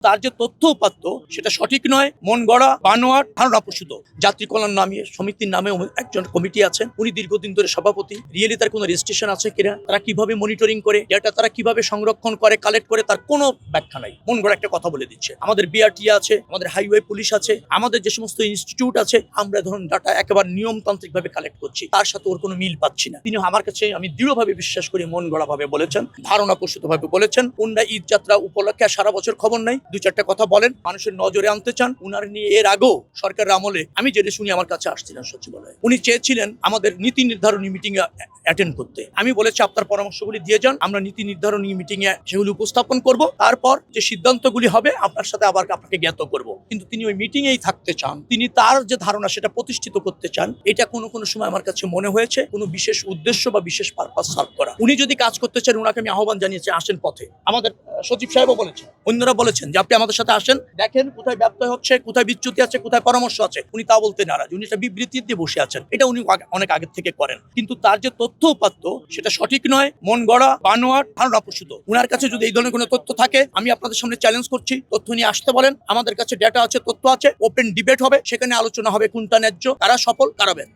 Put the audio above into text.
তার যে তথ্য উপাত্ত সেটা সঠিক নয়, মন গড়া, বানোয়াট, ধারণা প্রসূত। যাত্রী কল্যাণ নামিয়ে সমিতির নামে একজন কমিটি আছেন, উনি দীর্ঘদিন ধরে সভাপতি। রিয়েলি তার কোনো রেজিস্ট্রেশন আছে কিনা, তারা কিভাবে মনিটরিং করে, ডেটা তারা কিভাবে সংরক্ষণ করে, কালেক্ট করে, তার কোনো ব্যাখ্যা নাই। মন গড়া একটা কথা বলে দিচ্ছে। আমাদের বিআরটি আছে, আমাদের হাইওয়ে পুলিশ আছে, আমাদের যে সমস্ত ইনস্টিটিউট আছে, আমরা ধরুন ডাটা একেবারে নিয়মতান্ত্রিক ভাবে কালেক্ট করছি, তার সাথে ওর কোনো মিল পাচ্ছি না। তিনি আমার কাছে, আমি দৃঢ়ভাবে বিশ্বাস করি, মন গড়া ভাবে বলেছেন, ধারণা প্রসূত ভাবে বলেছেন। উনারা ঈদ যাত্রা উপলক্ষে সারা বছর খবর নাই, দু চারটা কথা বলেন, মানুষের নজরে আনতে চান। উনার নিয়ে এর আগেও সরকারের আমলে আমি যেটা শুনি, আমার কাছে আসছিলেন সচিবালয়ে, উনি চেয়েছিলেন আমাদের নীতি নির্ধারণী মিটিং এ অ্যাটেন্ড করতে। আমি বলেছি আপনার পরামর্শগুলি দিয়ে যান, আমরা নীতি নির্ধারণী মিটিং এ সেগুলি উপস্থাপন করব, তারপর যে সিদ্ধান্তগুলি হবে আপনার সাথে আবার আপনাকে জ্ঞাত করব। কিন্তু তিনি ওই মিটিং এই থাকতে চান, তিনি তার যে ধারণা সেটা প্রতিষ্ঠিত করতে চান। এটা কোনো কোনো সময় আমার কাছে মনে হয়েছে কোনো বিশেষ উদ্দেশ্য বা বিশেষ পারপাস সার্ভ করা। উনি যদি কাজ করতে চান, ওনাকে আমি আহ্বান জানিয়েছি, আসেন পথে। আমাদের সচিব সাহেবও বলেছেন, অন্যরা বলেছেন যে আপনি আমাদের সাথে আসেন, দেখেন কোথায় ব্যত্যয় হচ্ছে, কোথায় বিচ্যুতি আছে, কোথায় পরামর্শ আছে। উনি তা বলতে নারাজ, উনি একটা বিবৃতি দিয়ে বসে আছেন। এটা উনি অনেক আগে থেকে করেন, কিন্তু তার যে তথ্য উপাত্ত সেটা সঠিক নয়, মন গড়া, বানোয়াট, ধারণা প্রসূত। উনার কাছে যদি এই ধরনের কোনো তথ্য থাকে, আমি আপনাদের সামনে চ্যালেঞ্জ করছি, তথ্য নিয়ে আসতে বলেন। আমাদের কাছে ডেটা আছে, তথ্য আছে, ওপেন ডিবেট হবে, সেখানে আলোচনা হবে কোনটা ন্যায্য, কারা সফল, কারা ব্যর্থ।